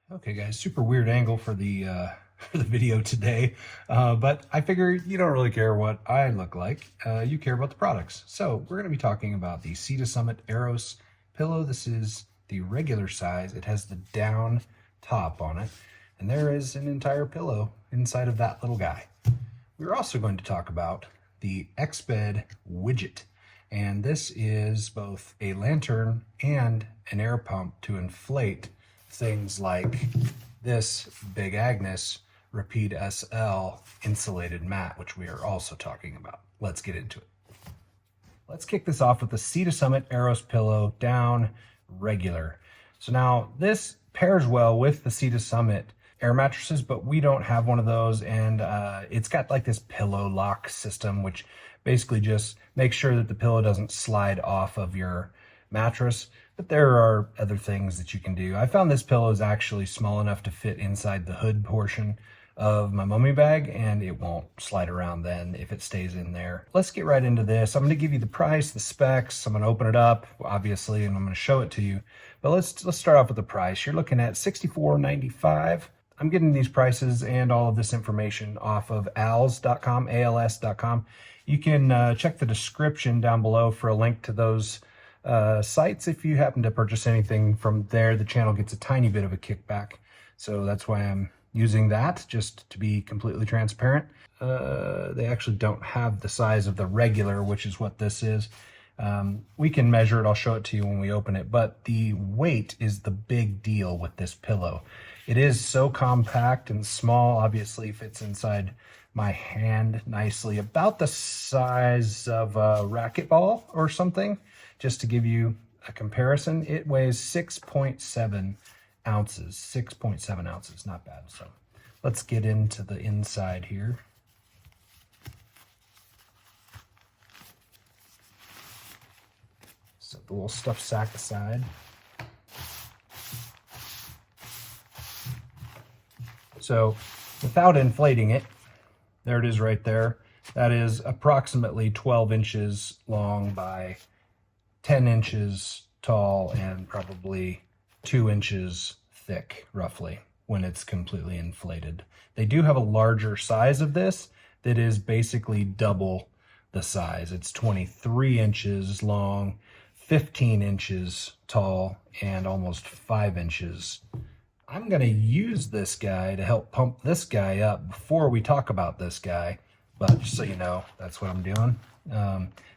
Okay, guys, super weird angle for the for the video today, but I figure you don't really care what I look like. You care about the products. So we're going to be talking about the Summit Aeros pillow. This is the regular size. It has the down top on it, and there is an entire pillow inside of that little guy. We're also going to talk about the Exped Widget, and this is both a lantern and an air pump to inflate things like this Big Agnes Rapide SL insulated mat, which we are also talking about. Let's get into it. Let's kick this off with the Summit Aeros pillow down regular. So now this pairs well with the Summit air mattresses, but we don't have one of those, and it's got like this pillow lock system, which basically just makes sure that the pillow doesn't slide off of your mattress. But there are other things that you can do. I found this pillow is actually small enough to fit inside the hood portion of my mummy bag, and it won't slide around then if it stays in there. Let's get right into this. I'm going to give you the price, the specs. I'm going to open it up, obviously, and I'm going to show it to you. But let's start off with the price. You're looking at $64.95. I'm getting these prices and all of this information off of als.com, als.com. You can check the description down below for a link to those sites. If you happen to purchase anything from there, the channel gets a tiny bit of a kickback. So that's why I'm using that, just to be completely transparent. They actually don't have the size of the regular, which is what this is. We can measure it. I'll show it to you when we open it, but the weight is the big deal with this pillow. It is so compact and small, obviously fits inside my hand nicely, about the size of a racquetball or something. Just to give you a comparison, it weighs 6.7 ounces. 6.7 ounces, not bad. So let's get into the inside here. Set the little stuffed sack aside. So without inflating it, there it is right there. That is approximately 12 inches long by 10 inches tall and probably 2 inches thick, roughly, when it's completely inflated. They do have a larger size of this that is basically double the size. It's 23 inches long, 15 inches tall, and almost 5 inches. I'm going to use this guy to help pump this guy up before we talk about this guy, but just so you know, that's what I'm doing.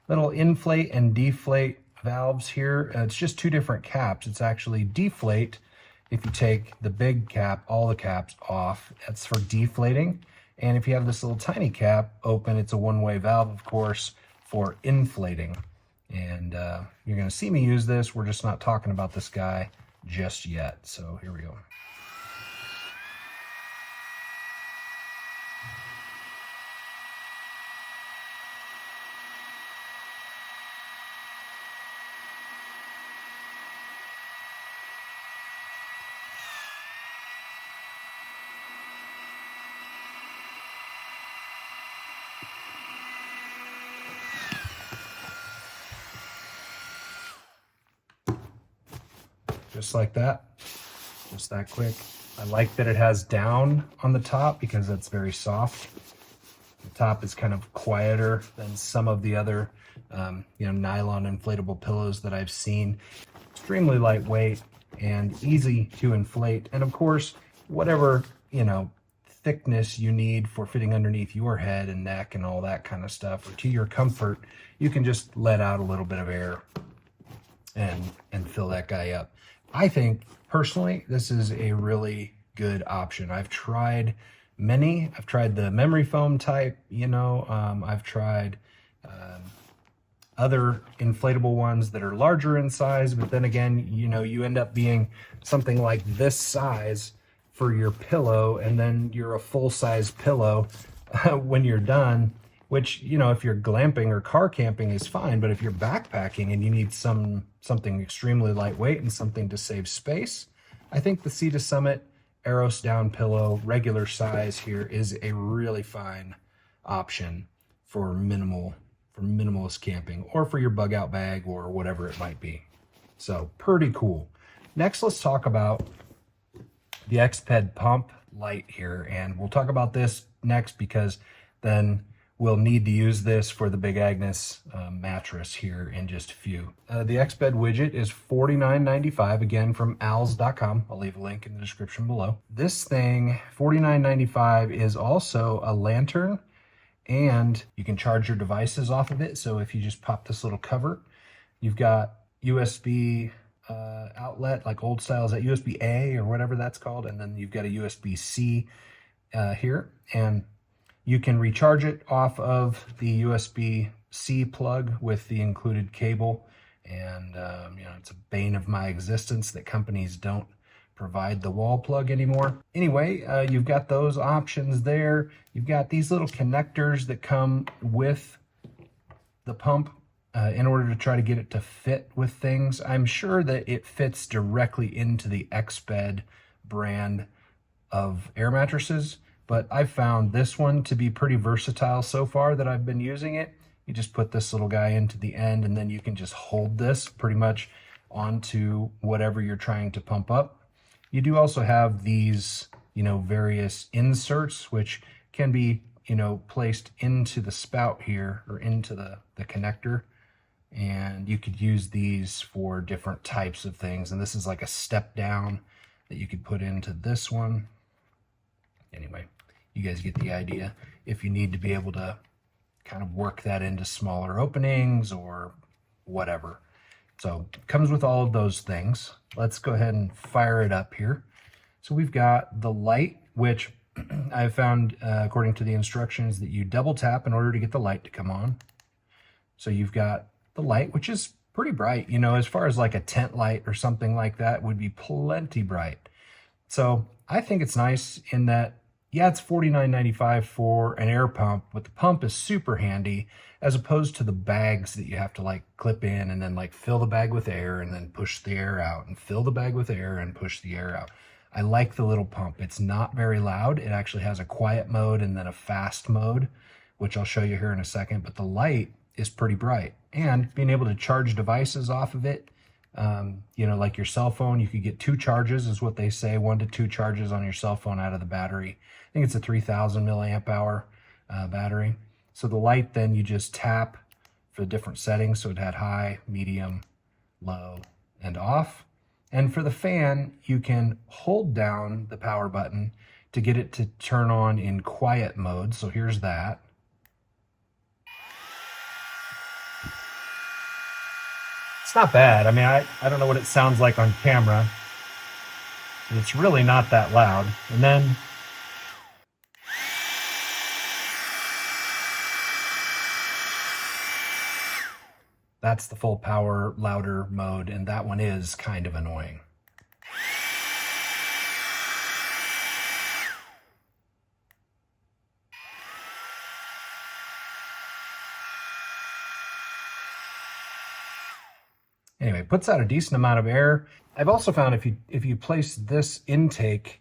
Little inflate and deflate valves here. It's just two different caps. It's actually deflate if you take the big cap, all the caps off. That's for deflating. And if you have this little tiny cap open, it's a one-way valve, of course, for inflating. And you're going to see me use this. We're just not talking about this guy just yet. So here we go. Just like that, just that quick. I like that it has down on the top because that's very soft. The top is kind of quieter than some of the other nylon inflatable pillows that I've seen. Extremely lightweight and easy to inflate. And of course, whatever, thickness you need for fitting underneath your head and neck and all that kind of stuff, or to your comfort, you can just let out a little bit of air and fill that guy up. I think, personally, this is a really good option. I've tried many. I've tried the memory foam type, I've tried other inflatable ones that are larger in size, but then again, you end up being something like this size for your pillow, and then you're a full-size pillow when you're done, which, if you're glamping or car camping is fine, but if you're backpacking and you need something extremely lightweight and something to save space, I think the Summit Aeros down pillow, regular size here, is a really fine option for minimalist camping, or for your bug out bag, or whatever it might be. So pretty cool. Next, let's talk about the Exped pump light here, and we'll talk about this next because then we'll need to use this for the Big Agnes mattress here in just a few. The Exped widget is $49.95, again from als.com. I'll leave a link in the description below. This thing, $49.95, is also a lantern, and you can charge your devices off of it. So if you just pop this little cover, you've got USB outlet, like old style, is that USB-A or whatever that's called, and then you've got a USB-C here, and you can recharge it off of the USB-C plug with the included cable. And you know, it's a bane of my existence that companies don't provide the wall plug anymore. Anyway, you've got those options there. You've got these little connectors that come with the pump in order to try to get it to fit with things. I'm sure that it fits directly into the Exped brand of air mattresses, but I've found this one to be pretty versatile so far that I've been using it. You just put this little guy into the end, and then you can just hold this pretty much onto whatever you're trying to pump up. You do also have these, you know, various inserts, which can be, you know, placed into the spout here, or into the connector. And you could use these for different types of things. And this is like a step down that you could put into this one. Anyway, you guys get the idea. If you need to be able to kind of work that into smaller openings or whatever. So it comes with all of those things. Let's go ahead and fire it up here. So we've got the light, which I found, according to the instructions, that you double tap in order to get the light to come on. So you've got the light, which is pretty bright, you know, as far as like a tent light or something like that, would be plenty bright. So I think it's nice in that, yeah, it's $49.95 for an air pump, but the pump is super handy as opposed to the bags that you have to like clip in and then like fill the bag with air and then push the air out and fill the bag with air and push the air out. I like the little pump. It's not very loud. It actually has a quiet mode and then a fast mode, which I'll show you here in a second, but the light is pretty bright. And being able to charge devices off of it, you know, like your cell phone, you could get 2 charges is what they say, 1 to 2 charges on your cell phone out of the battery. I think it's a 3000 milliamp hour battery. So the light, then you just tap for different settings. So it had high, medium, low, and off. And for the fan, you can hold down the power button to get it to turn on in quiet mode. So here's that. It's not bad. I mean, I don't know what it sounds like on camera, but it's really not that loud. And then that's the full power louder mode, and that one is kind of annoying. Anyway, puts out a decent amount of air. I've also found if you place this intake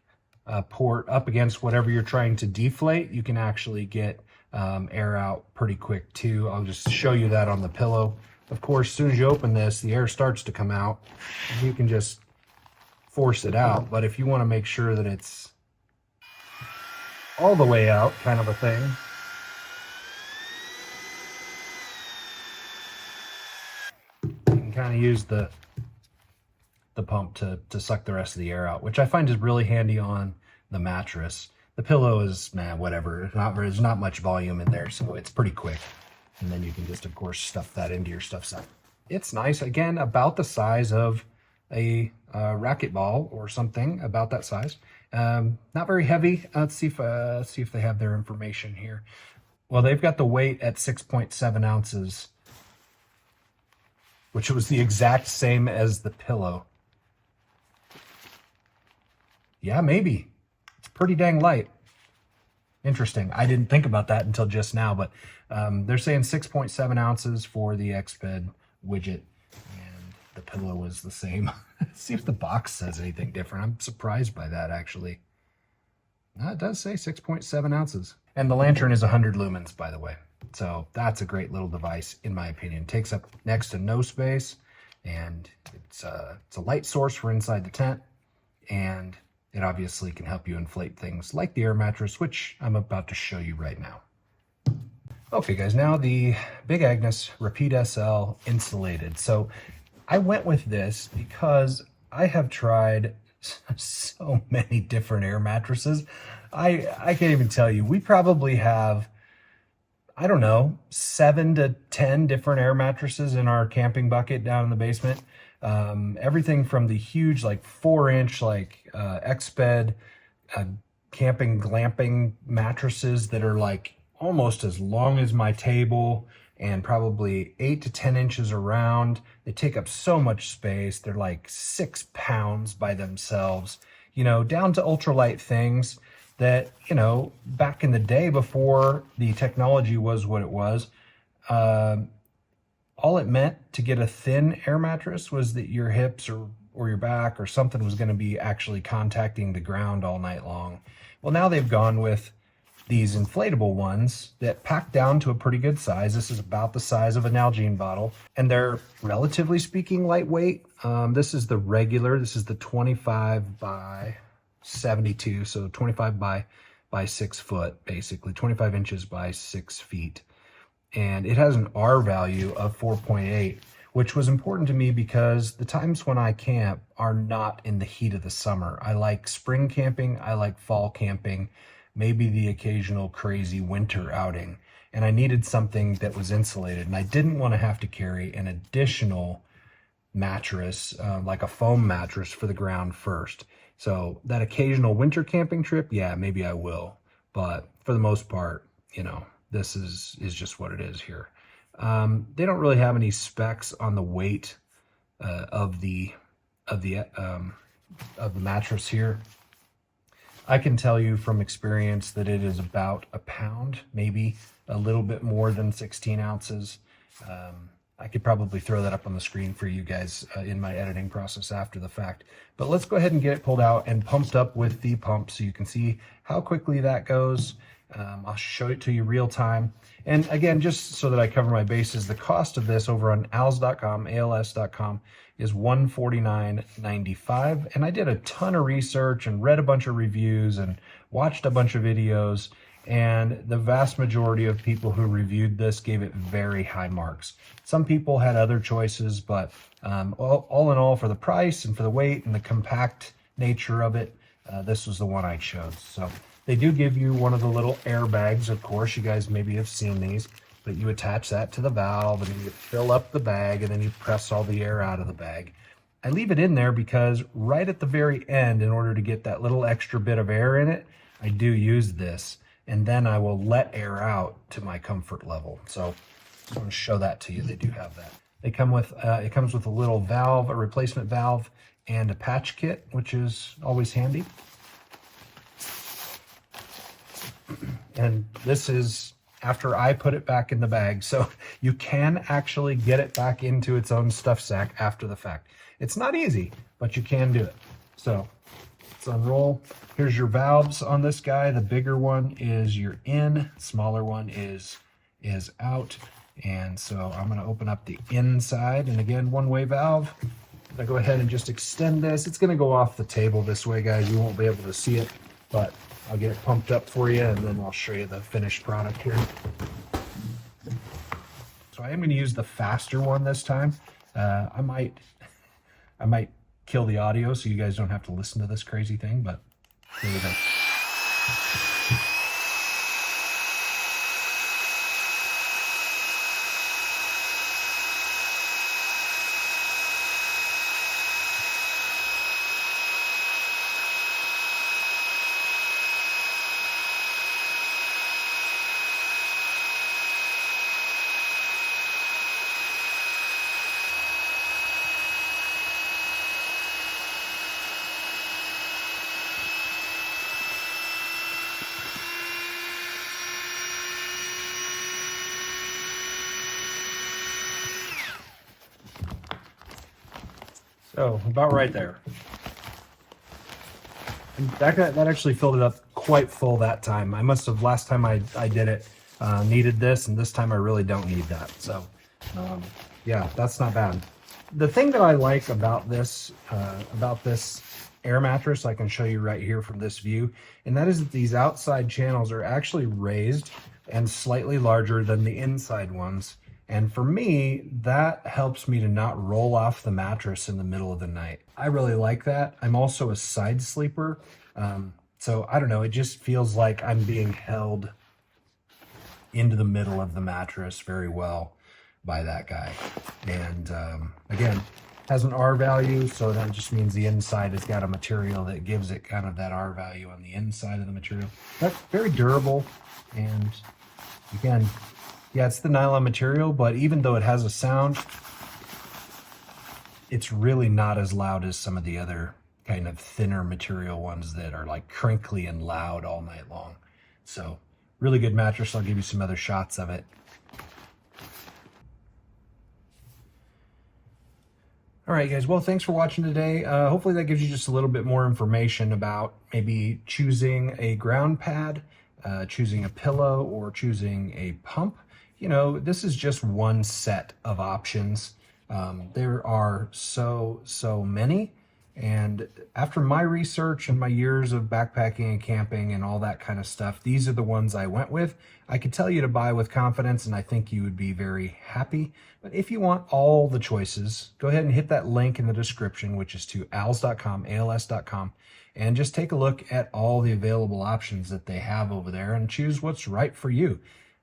port up against whatever you're trying to deflate, you can actually get air out pretty quick too. I'll just show you that on the pillow. Of course, as soon as you open this, the air starts to come out, and you can just force it out. But if you want to make sure that it's all the way out, kind of a thing, kind of use the pump to suck the rest of the air out, which I find is really handy on the mattress. The pillow is, whatever. There's not much volume in there, so it's pretty quick. And then you can just, of course, stuff that into your stuff set. It's nice, again, about the size of a racquetball or something, about that size. Not very heavy. Let's see if they have their information here. Well, they've got the weight at 6.7 ounces. Which was the exact same as the pillow. Yeah, maybe. It's pretty dang light. Interesting. I didn't think about that until just now, but they're saying 6.7 ounces for the Exped widget, and the pillow was the same. Let's see if the box says anything different. I'm surprised by that, actually. No, it does say 6.7 ounces. And the lantern is 100 lumens, by the way. So that's a great little device, in my opinion. It takes up next to no space, and it's a light source for inside the tent, and it obviously can help you inflate things like the air mattress, which I'm about to show you right now. Okay guys, now the Big Agnes Rapide SL insulated. So I went with this because I have tried so many different air mattresses. I can't even tell you. We probably have, I don't know, 7 to 10 different air mattresses in our camping bucket down in the basement. Everything from the huge, like 4-inch, like Exped camping glamping mattresses that are like almost as long as my table and probably 8 to 10 inches around. They take up so much space. They're like 6 pounds by themselves, you know, down to ultralight things that, you know, back in the day before the technology was what it was, all it meant to get a thin air mattress was that your hips or your back or something was going to be actually contacting the ground all night long. Well, now they've gone with these inflatable ones that pack down to a pretty good size. This is about the size of an Nalgene bottle, and they're relatively speaking lightweight. This is the regular. This is the 25 by 72, so 25 by 6 foot, basically 25 inches by 6 feet. And it has an R value of 4.8, which was important to me because the times when I camp are not in the heat of the summer. I like spring camping, I like fall camping, maybe the occasional crazy winter outing. And I needed something that was insulated, and I didn't want to have to carry an additional mattress, like a foam mattress for the ground first. So that occasional winter camping trip, yeah, maybe I will. But for the most part, you know, this is just what it is here. They don't really have any specs on the weight of the mattress here. I can tell you from experience that it is about a pound, maybe a little bit more than 16 ounces. I could probably throw that up on the screen for you guys in my editing process after the fact. But let's go ahead and get it pulled out and pumped up with the pump so you can see how quickly that goes. I'll show it to you real time. And again, just so that I cover my bases, the cost of this over on als.com is $149.95. And I did a ton of research and read a bunch of reviews and watched a bunch of videos. And the vast majority of people who reviewed this gave it very high marks. Some people had other choices, but all in all, for the price and for the weight and the compact nature of it, this was the one I chose. So they do give you one of the little air bags, of course. You guys maybe have seen these, but you attach that to the valve and then you fill up the bag and then you press all the air out of the bag. I leave it in there because right at the very end, in order to get that little extra bit of air in it, I do use this. And then I will let air out to my comfort level. So I just want to show that to you. They do have that. They come with it comes with a little valve, a replacement valve, and a patch kit, which is always handy. And this is after I put it back in the bag. So you can actually get it back into its own stuff sack after the fact. It's not easy, but you can do it. So let's unroll. Here's your valves on this guy. The bigger one is your in, smaller one is out. And so I'm going to open up the inside, and again, one-way valve. I go ahead and just extend this. It's going to go off the table this way, guys. You won't be able to see it, but I'll get it pumped up for you, and then I'll show you the finished product here. So I am going to use the faster one this time. I might kill the audio so you guys don't have to listen to this crazy thing, but here we go. So about right there. And that actually filled it up quite full that time. I must have, last time I did it, needed this, and this time I really don't need that. So yeah, that's not bad. The thing that I like about this air mattress I can show you right here from this view, and that is that these outside channels are actually raised and slightly larger than the inside ones. And for me, that helps me to not roll off the mattress in the middle of the night. I really like that. I'm also a side sleeper. So I don't know, it just feels like I'm being held into the middle of the mattress very well by that guy. And again, has an R value, so that just means the inside has got a material that gives it kind of that R value on the inside of the material. That's very durable, and again, yeah, it's the nylon material, but even though it has a sound, it's really not as loud as some of the other kind of thinner material ones that are like crinkly and loud all night long. So really good mattress. I'll give you some other shots of it. All right, guys. Well, thanks for watching today. Hopefully that gives you just a little bit more information about maybe choosing a ground pad, choosing a pillow, or choosing a pump. You know, this is just one set of options. There are so many. And after my research and my years of backpacking and camping and all that kind of stuff, these are the ones I went with. I could tell you to buy with confidence, and I think you would be very happy. But if you want all the choices, go ahead and hit that link in the description, which is to als.com, als.com, and just take a look at all the available options that they have over there and choose what's right for you.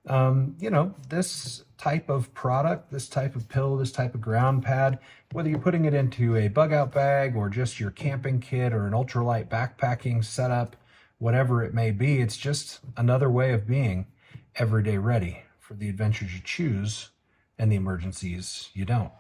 You know, this type of product, this type of pillow, this type of ground pad, whether you're putting it into a bug out bag or just your camping kit or an ultralight backpacking setup, whatever it may be, it's just another way of being everyday ready for the adventures you choose and the emergencies you don't.